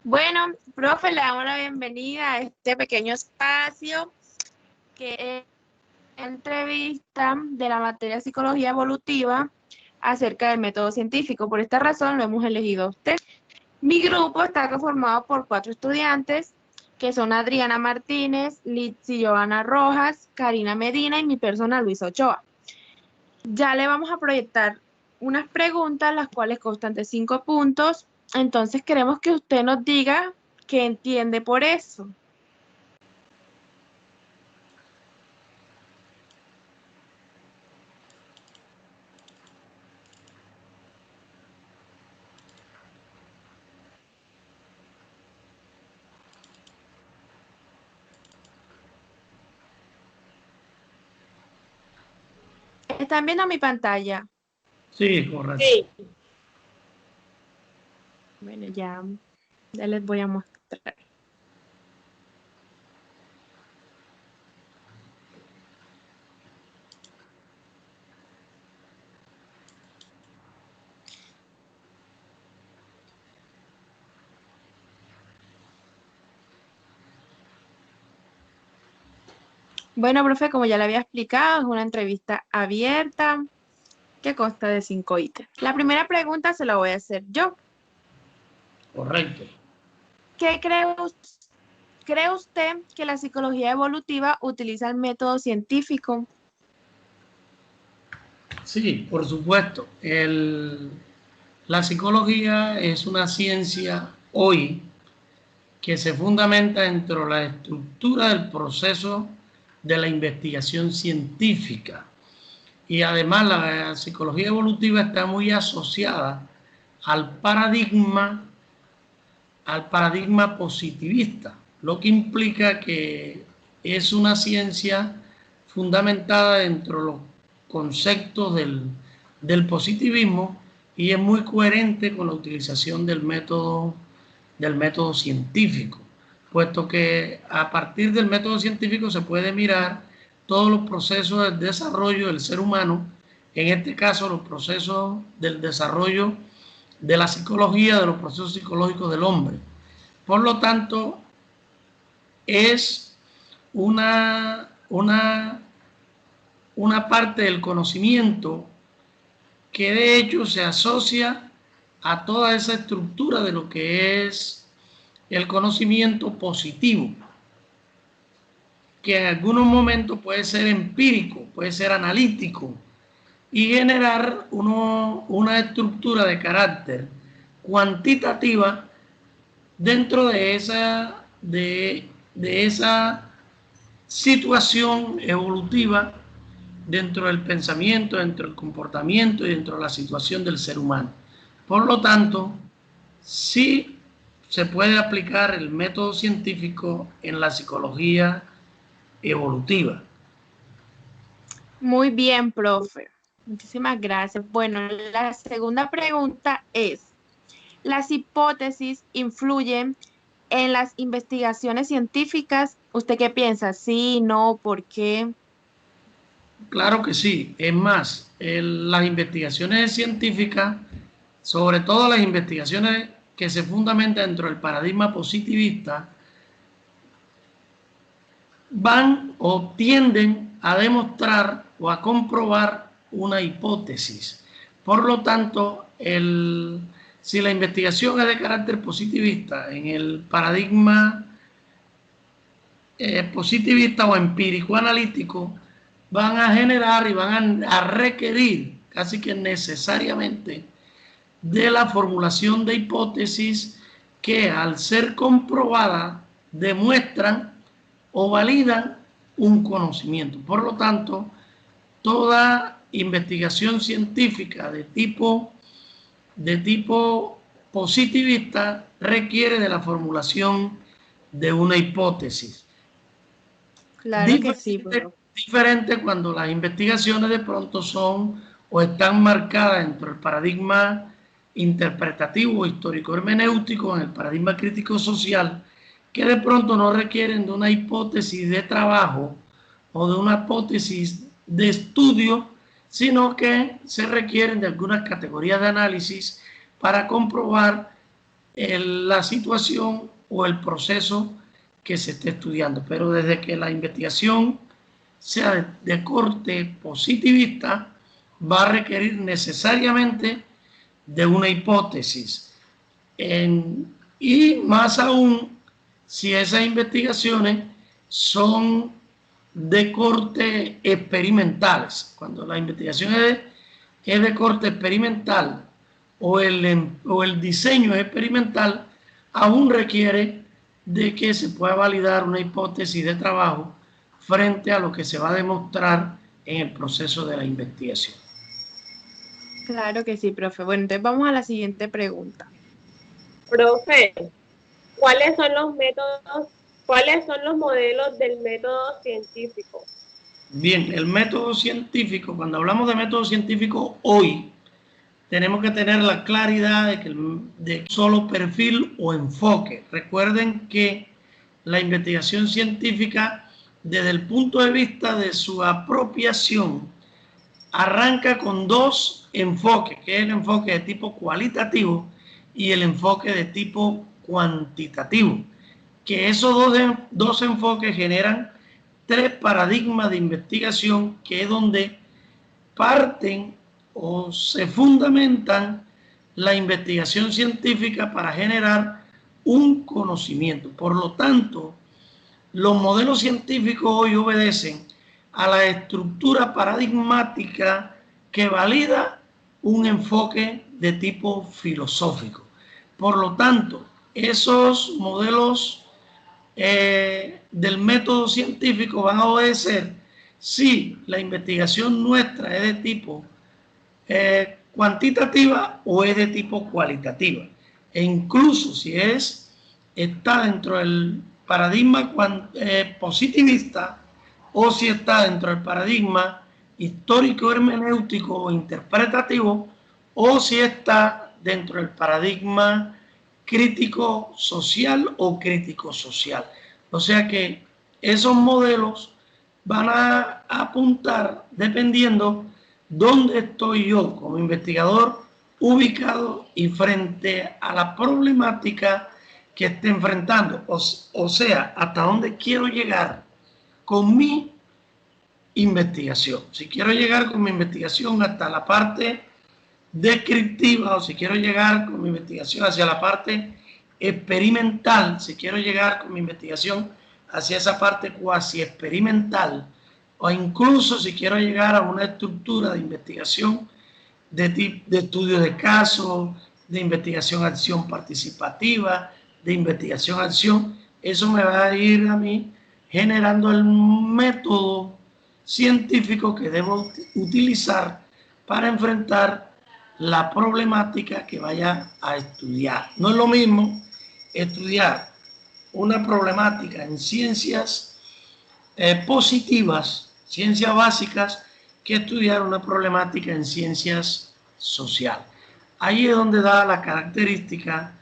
Bueno, profe, le damos la bienvenida a este pequeño espacio que es una entrevista de la materia Psicología Evolutiva acerca del método científico. Por esta razón lo hemos elegido a usted. Mi grupo está conformado por 4 estudiantes, que son Adriana Martínez, Litzy Joana Rojas, Karina Medina y mi persona Luisa Ochoa. Ya le vamos a proyectar unas preguntas, las cuales constan de 5 puntos. Entonces queremos que usted nos diga qué entiende por eso. ¿Están viendo mi pantalla? Sí, correcto. Sí. Bueno, ya les voy a mostrar. Bueno, profe, como ya le había explicado, es una entrevista abierta que consta de 5 ítems. La primera pregunta se la voy a hacer yo. Correcto. ¿Qué cree usted que la psicología evolutiva utiliza el método científico? Sí, por supuesto. La psicología es una ciencia hoy que se fundamenta dentro de la estructura del proceso de la investigación científica. Y además la psicología evolutiva está muy asociada al paradigma positivista, lo que implica que es una ciencia fundamentada dentro de los conceptos del positivismo y es muy coherente con la utilización del método científico, puesto que a partir del método científico se puede mirar todos los procesos del desarrollo del ser humano, en este caso los procesos del desarrollo de la psicología, de los procesos psicológicos del hombre. Por lo tanto, es una parte del conocimiento que de hecho se asocia a toda esa estructura de lo que es el conocimiento positivo, que en algunos momentos puede ser empírico, puede ser analítico y generar una estructura de carácter cuantitativa dentro de esa situación evolutiva, dentro del pensamiento, dentro del comportamiento y dentro de la situación del ser humano. Por lo tanto, sí se puede aplicar el método científico en la psicología evolutiva. Muy bien, profe. Muchísimas gracias. Bueno, la segunda pregunta es, ¿las hipótesis influyen en las investigaciones científicas? ¿Usted qué piensa? ¿Sí, no, por qué? Claro que sí. Es más, las investigaciones científicas, sobre todo las investigaciones que se fundamentan dentro del paradigma positivista, van o tienden a demostrar o a comprobar una hipótesis. Por lo tanto, si la investigación es de carácter positivista, en el paradigma positivista o empírico analítico, van a generar y van a requerir casi que necesariamente de la formulación de hipótesis que, al ser comprobada, demuestran o validan un conocimiento. Por lo tanto, toda investigación científica de tipo positivista requiere de la formulación de una hipótesis. Claro que sí, profe. Diferente cuando las investigaciones de pronto son o están marcadas dentro del paradigma interpretativo, histórico, hermenéutico, en el paradigma crítico social, que de pronto no requieren de una hipótesis de trabajo o de una hipótesis de estudio, sino que se requieren de algunas categorías de análisis para comprobar la situación o el proceso que se esté estudiando. Pero desde que la investigación sea de corte positivista, va a requerir necesariamente de una hipótesis. Y más aún, si esas investigaciones son de corte experimentales. Cuando la investigación es de corte experimental o el diseño es experimental, aún requiere de que se pueda validar una hipótesis de trabajo frente a lo que se va a demostrar en el proceso de la investigación. Claro que sí, profe. Bueno, entonces vamos a la siguiente pregunta. Profe, ¿cuáles son los métodos, cuáles son los modelos del método científico? Bien, el método científico, cuando hablamos de método científico hoy, tenemos que tener la claridad de solo perfil o enfoque. Recuerden que la investigación científica, desde el punto de vista de su apropiación, arranca con dos enfoques, que es el enfoque de tipo cualitativo y el enfoque de tipo cuantitativo, que esos dos enfoques generan tres paradigmas de investigación, que es donde parten o se fundamentan la investigación científica para generar un conocimiento. Por lo tanto, los modelos científicos hoy obedecen a la estructura paradigmática que valida un enfoque de tipo filosófico. Por lo tanto, esos modelos del método científico van a obedecer si la investigación nuestra es de tipo cuantitativa o es de tipo cualitativa. E incluso si está dentro del paradigma positivista o si está dentro del paradigma histórico, hermenéutico o interpretativo, o si está dentro del paradigma crítico social o crítico social. O sea que esos modelos van a apuntar dependiendo dónde estoy yo como investigador ubicado y frente a la problemática que esté enfrentando. O sea, hasta dónde quiero llegar con mi investigación. Si quiero llegar con mi investigación hasta la parte descriptiva, o si quiero llegar con mi investigación hacia la parte experimental, si quiero llegar con mi investigación hacia esa parte cuasi experimental, o incluso si quiero llegar a una estructura de investigación de estudio de casos, de investigación acción participativa, de investigación acción, eso me va a ir a mí generando el método científico que debo utilizar para enfrentar la problemática que vaya a estudiar. No es lo mismo estudiar una problemática en ciencias positivas, ciencias básicas, que estudiar una problemática en ciencias sociales. Ahí es donde da la característica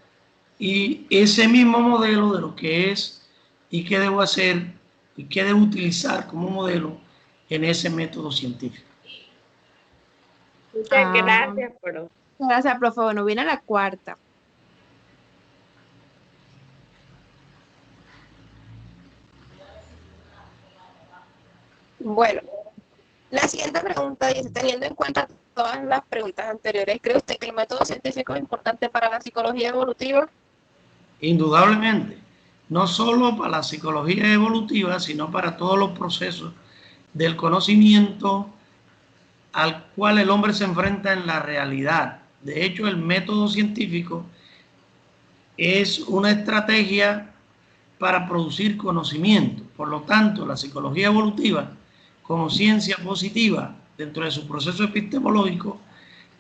y ese mismo modelo de lo que es y qué debo hacer y qué debo utilizar como modelo en ese método científico. Muchas gracias, profe. Gracias, profe. Bueno, viene la cuarta. Bueno, la siguiente pregunta dice, teniendo en cuenta todas las preguntas anteriores, ¿cree usted que el método científico es importante para la psicología evolutiva? Indudablemente, no solo para la psicología evolutiva, sino para todos los procesos del conocimiento al cual el hombre se enfrenta en la realidad. De hecho, el método científico es una estrategia para producir conocimiento. Por lo tanto, la psicología evolutiva, como ciencia positiva dentro de su proceso epistemológico,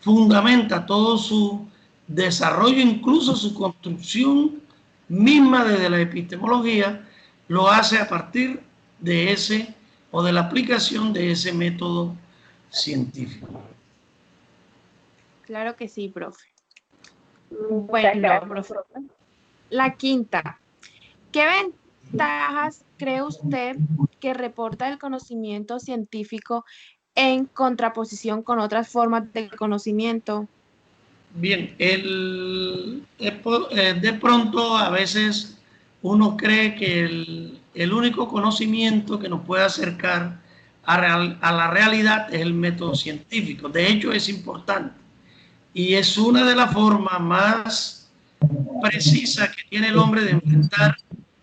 fundamenta todo su desarrollo, incluso su construcción misma desde la epistemología, lo hace a partir de ese o de la aplicación de ese método científico. Claro que sí, profe. Bueno, profe. La quinta. ¿Qué ventajas cree usted que reporta el conocimiento científico en contraposición con otras formas de conocimiento? Bien, de pronto a veces uno cree que el único conocimiento que nos puede acercar a la realidad es el método científico. De hecho, es importante y es una de las formas más precisas que tiene el hombre de enfrentar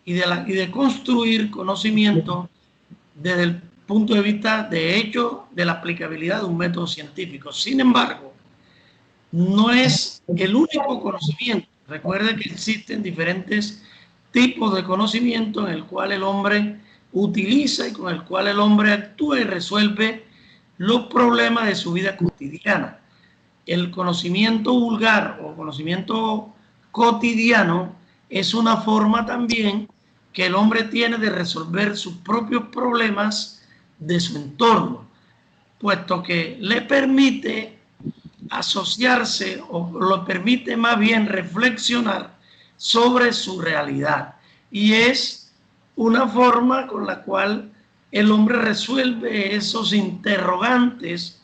y de construir conocimiento desde el punto de vista, de hecho, de la aplicabilidad de un método científico. Sin embargo, no es el único conocimiento. Recuerde que existen diferentes tipos de conocimiento en el cual el hombre utiliza y con el cual el hombre actúa y resuelve los problemas de su vida cotidiana. El conocimiento vulgar o conocimiento cotidiano es una forma también que el hombre tiene de resolver sus propios problemas de su entorno, puesto que le permite asociarse o lo permite más bien reflexionar sobre su realidad. Y es una forma con la cual el hombre resuelve esos interrogantes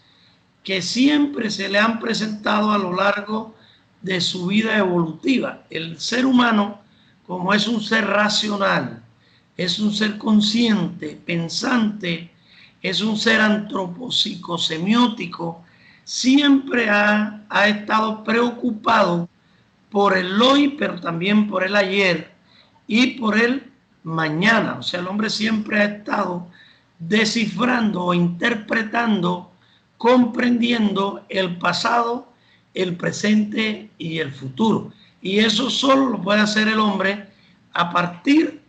que siempre se le han presentado a lo largo de su vida evolutiva. El ser humano, como es un ser racional, es un ser consciente, pensante, es un ser antropopsicosemiótico, siempre ha estado preocupado por el hoy, pero también por el ayer y por el mañana. O sea, el hombre siempre ha estado descifrando o interpretando, comprendiendo el pasado, el presente y el futuro. Y eso solo lo puede hacer el hombre a partir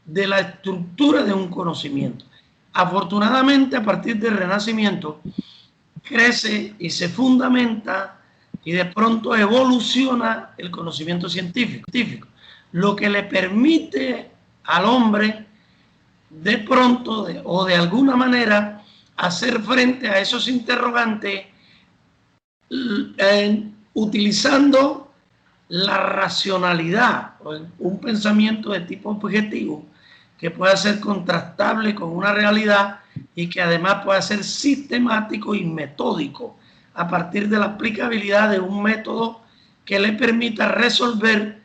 de la estructura de un conocimiento. Afortunadamente, a partir del Renacimiento, crece y se fundamenta y de pronto evoluciona el conocimiento científico, lo que le permite al hombre de pronto o de alguna manera hacer frente a esos interrogantes utilizando la racionalidad, un pensamiento de tipo objetivo que pueda ser contrastable con una realidad y que además pueda ser sistemático y metódico a partir de la aplicabilidad de un método que le permita resolver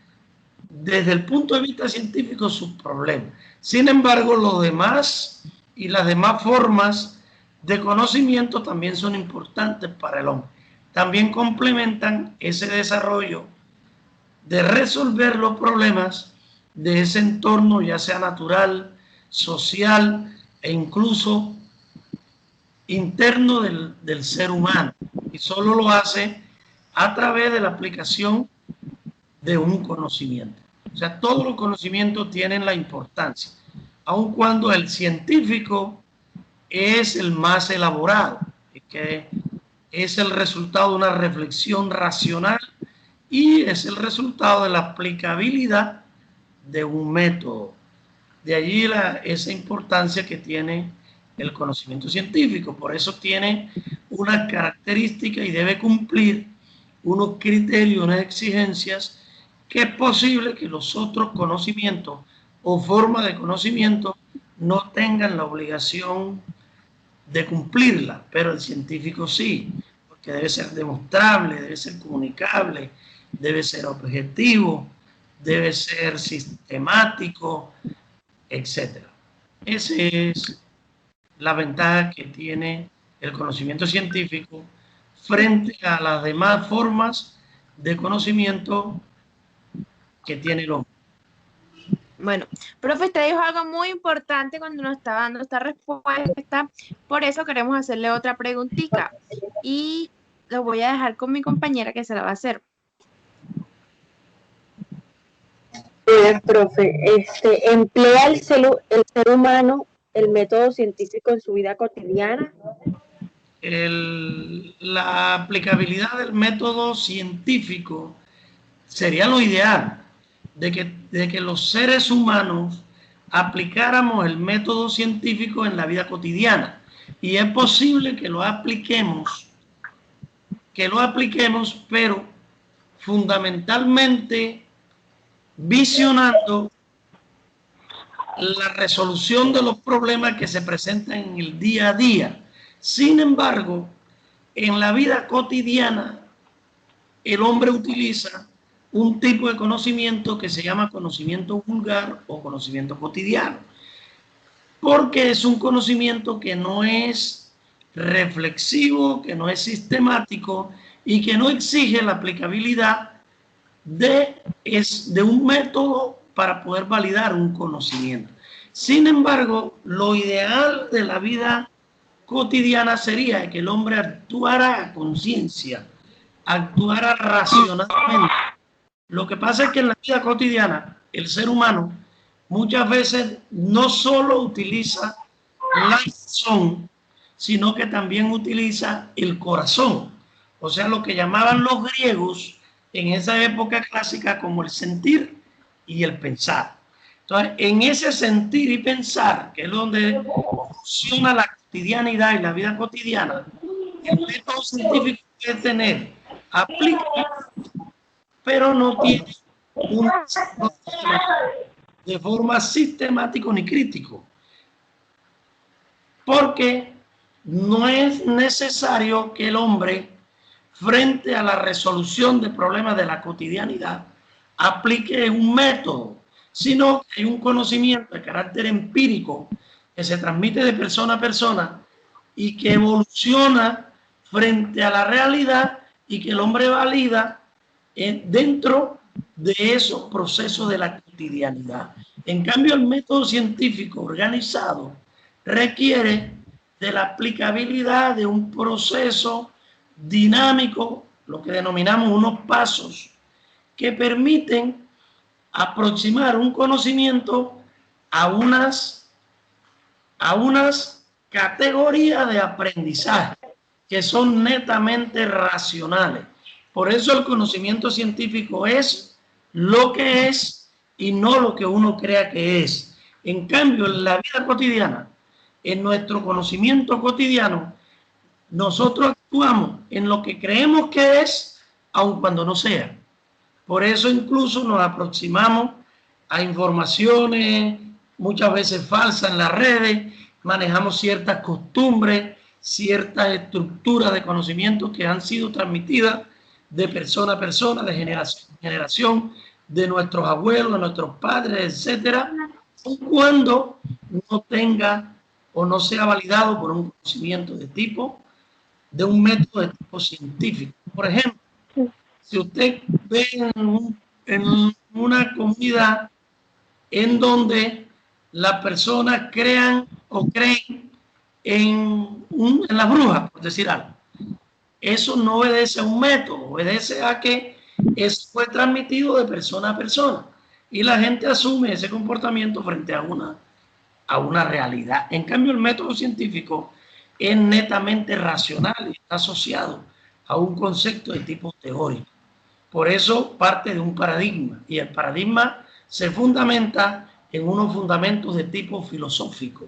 desde el punto de vista científico sus problemas. Sin embargo, lo demás y las demás formas de conocimiento también son importantes para el hombre. También complementan ese desarrollo de resolver los problemas de ese entorno, ya sea natural, social e incluso interno del ser humano. Y solo lo hace a través de la aplicación de un conocimiento. O sea, todos los conocimientos tienen la importancia, aun cuando el científico es el más elaborado, que es el resultado de una reflexión racional y es el resultado de la aplicabilidad de un método. De allí esa importancia que tiene el conocimiento científico. Por eso tiene una característica y debe cumplir unos criterios, unas exigencias que es posible que los otros conocimientos o formas de conocimiento no tengan la obligación de cumplirla, pero el científico sí, porque debe ser demostrable, debe ser comunicable, debe ser objetivo, debe ser sistemático, etc. Esa es la ventaja que tiene el conocimiento científico frente a las demás formas de conocimiento que tiene el hombre. Bueno, profe, usted dijo algo muy importante cuando nos estaba dando esta respuesta, por eso queremos hacerle otra preguntita y lo voy a dejar con mi compañera que se la va a hacer. Profe, ¿emplea el ser humano el método científico en su vida cotidiana? La aplicabilidad del método científico sería lo ideal, de que los seres humanos aplicáramos el método científico en la vida cotidiana. Y es posible que lo apliquemos, pero fundamentalmente visionando la resolución de los problemas que se presentan en el día a día. Sin embargo, en la vida cotidiana el hombre utiliza un tipo de conocimiento que se llama conocimiento vulgar o conocimiento cotidiano, porque es un conocimiento que no es reflexivo, que no es sistemático y que no exige la aplicabilidad de un método para poder validar un conocimiento. Sin embargo, lo ideal de la vida cotidiana sería que el hombre actuara a conciencia, actuara racionalmente. Lo que pasa es que en la vida cotidiana, el ser humano muchas veces no solo utiliza la razón, sino que también utiliza el corazón. O sea, lo que llamaban los griegos en esa época clásica como el sentir y el pensar. Entonces, en ese sentir y pensar, que es donde funciona la cotidianidad y la vida cotidiana, el método científico puede tener aplicación, pero no tiene un de forma sistemático ni crítico, porque no es necesario que el hombre, frente a la resolución de problemas de la cotidianidad, aplique un método, sino que hay un conocimiento de carácter empírico que se transmite de persona a persona y que evoluciona frente a la realidad y que el hombre valida dentro de esos procesos de la cotidianidad. En cambio, el método científico organizado requiere de la aplicabilidad de un proceso dinámico, lo que denominamos unos pasos, que permiten aproximar un conocimiento a unas categorías de aprendizaje que son netamente racionales. Por eso el conocimiento científico es lo que es y no lo que uno crea que es. En cambio, en la vida cotidiana, en nuestro conocimiento cotidiano, nosotros actuamos en lo que creemos que es, aun cuando no sea. Por eso incluso nos aproximamos a informaciones muchas veces falsas en las redes, manejamos ciertas costumbres, ciertas estructuras de conocimiento que han sido transmitidas de persona a persona, de generación a generación, de nuestros abuelos, de nuestros padres, etcétera, cuando no tenga o no sea validado por un conocimiento de un método de tipo científico. Por ejemplo, si usted ve en una comunidad en donde las personas crean o creen en las brujas, por decir algo, eso no obedece a un método, obedece a que eso fue transmitido de persona a persona y la gente asume ese comportamiento frente a una realidad. En cambio, el método científico es netamente racional y está asociado a un concepto de tipo teórico. Por eso parte de un paradigma, y el paradigma se fundamenta en unos fundamentos de tipo filosófico,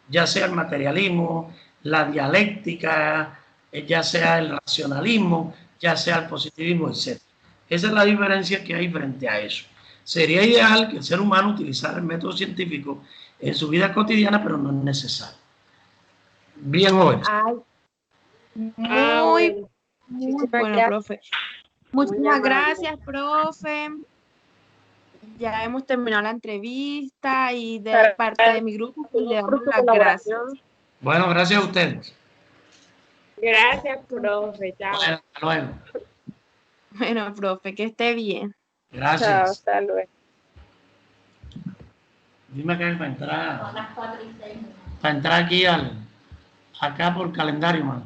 ya sea el materialismo, la dialéctica, ya sea el racionalismo, ya sea el positivismo, etc. Esa es la diferencia que hay frente a eso. Sería ideal que el ser humano utilizara el método científico en su vida cotidiana, pero no es necesario. Bien, jóvenes. Muy bueno, profe. Muchísimas gracias, profe. Ya hemos terminado la entrevista y de parte de mi grupo pues, le damos las gracias. Bueno, gracias a ustedes. Gracias, profe. Chao. Bueno, hasta luego. Bueno, profe, que esté bien. Gracias. Chao, hasta luego. Dime que para entrar. Para entrar aquí acá por calendario, mano.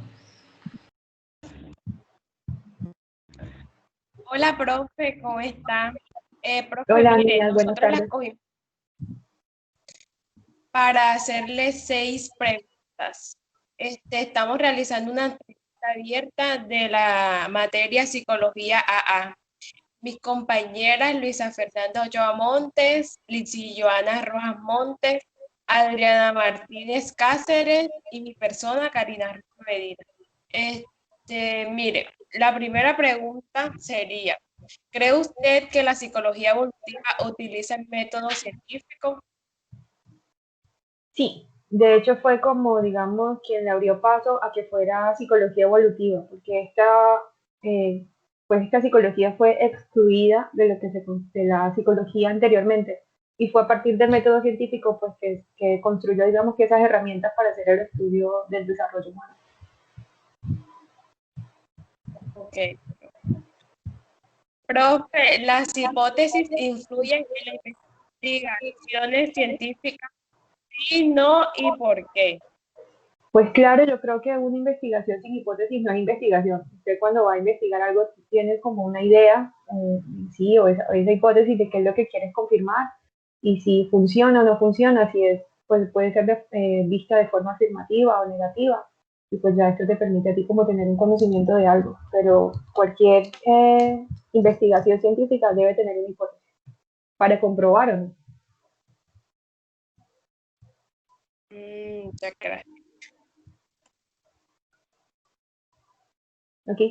Hola, profe, ¿cómo está? Profe, Hola, mire, niñas, buenas nosotros la tardes. escogimos para hacerle 6 preguntas. Estamos realizando una entrevista abierta de la materia Psicología AA. Mis compañeras Luisa Fernanda Ochoa Montes, Lizy Joana Rojas Montes, Adriana Martínez Cáceres y mi persona Karina Ruiz Medina. Mire, la primera pregunta sería, ¿cree usted que la psicología evolutiva utiliza el método científico? Sí, de hecho fue como, digamos, quien le abrió paso a que fuera psicología evolutiva, porque esta pues esta psicología fue excluida de lo que de la psicología anteriormente. Y fue a partir del método científico pues que construyó, digamos, que esas herramientas para hacer el estudio del desarrollo humano. Ok. Profe, ¿las hipótesis influyen en las investigaciones científicas? Sí, no, ¿y por qué? Pues claro, yo creo que una investigación sin hipótesis no es investigación. Usted cuando va a investigar algo tiene como una idea, sí, o esa hipótesis de qué es lo que quieres confirmar y si funciona o no funciona, si es, pues puede ser vista de forma afirmativa o negativa. Y pues ya esto te permite a ti como tener un conocimiento de algo. Pero cualquier investigación científica debe tener una hipótesis para comprobar o no. Muchas gracias. ¿Ok?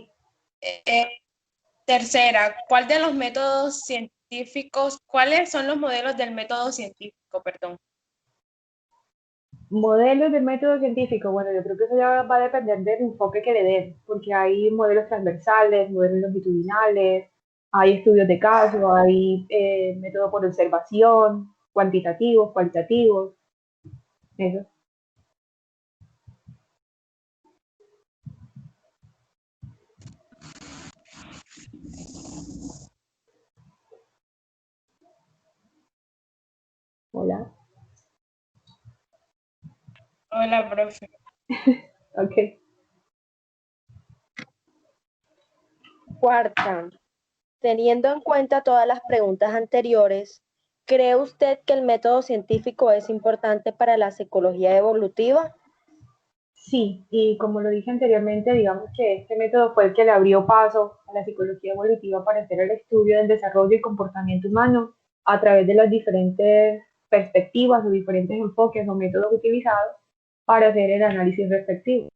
Tercera, ¿cuáles son los modelos del método científico, perdón? Modelos del método científico, bueno, yo creo que eso ya va a depender del enfoque que le den, porque hay modelos transversales, modelos longitudinales, hay estudios de caso, hay método por observación, cuantitativos, cualitativos, eso. Hola. Hola, profe. Ok. Cuarta, teniendo en cuenta todas las preguntas anteriores, ¿cree usted que el método científico es importante para la psicología evolutiva? Sí, y como lo dije anteriormente, digamos que este método fue el que le abrió paso a la psicología evolutiva para hacer el estudio del desarrollo y comportamiento humano a través de las diferentes perspectivas o diferentes enfoques o métodos utilizados para hacer el análisis respectivo.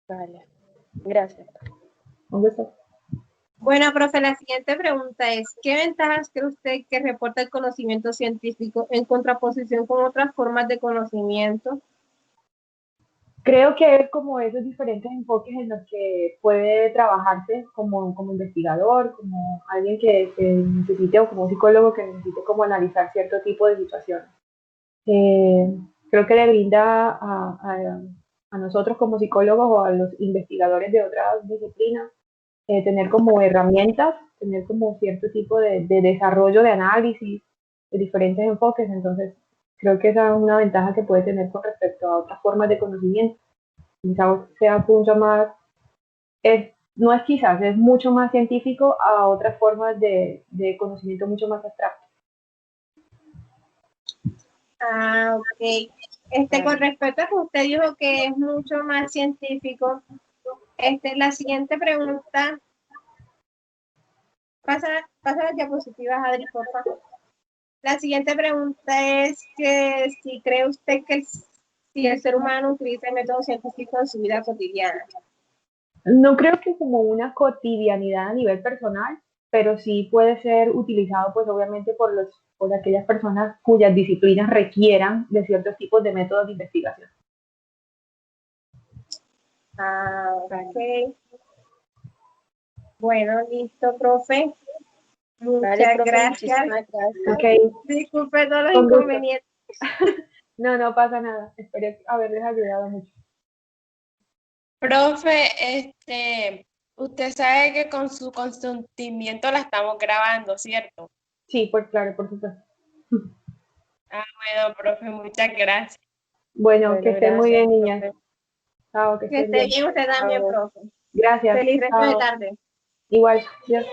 Vale, gracias. Un gusto. Bueno, profe, la siguiente pregunta es, ¿qué ventajas cree usted que reporta el conocimiento científico en contraposición con otras formas de conocimiento? Creo que es como esos diferentes enfoques en los que puede trabajarse como investigador, como alguien que necesite, o como un psicólogo que necesite como analizar cierto tipo de situaciones. Creo que le brinda a nosotros como psicólogos o a los investigadores de otras disciplinas tener como herramientas, tener como cierto tipo de desarrollo de análisis, de diferentes enfoques. Entonces, creo que esa es una ventaja que puede tener con respecto a otras formas de conocimiento. Quizás sea mucho más, no es quizás, es mucho más científico a otras formas de conocimiento mucho más abstracto. Ah, ok. Con respecto a que usted dijo que es mucho más científico, la siguiente pregunta, pasa las diapositivas, Adri, por favor. La siguiente pregunta es que si cree usted que si el ser humano utiliza el método científico en su vida cotidiana. No creo que como una cotidianidad a nivel personal, pero sí puede ser utilizado pues obviamente por aquellas personas cuyas disciplinas requieran de ciertos tipos de métodos de investigación. Ah, ok. Bueno, listo, profe. Muchas Vale, profe, gracias. muchísimas gracias. Okay. Disculpe todos los Con gusto. inconvenientes. No pasa nada. Espero haberles ayudado mucho. Profe, usted sabe que con su consentimiento la estamos grabando, ¿cierto? Sí, pues claro, por supuesto. Ah, bueno, profe, muchas gracias. Bueno, que esté muy bien, niñas. Profe. Chao, que Que esté esté bien. bien usted también, profe. Gracias. Feliz resto de Chao. tarde. Igual. Yes.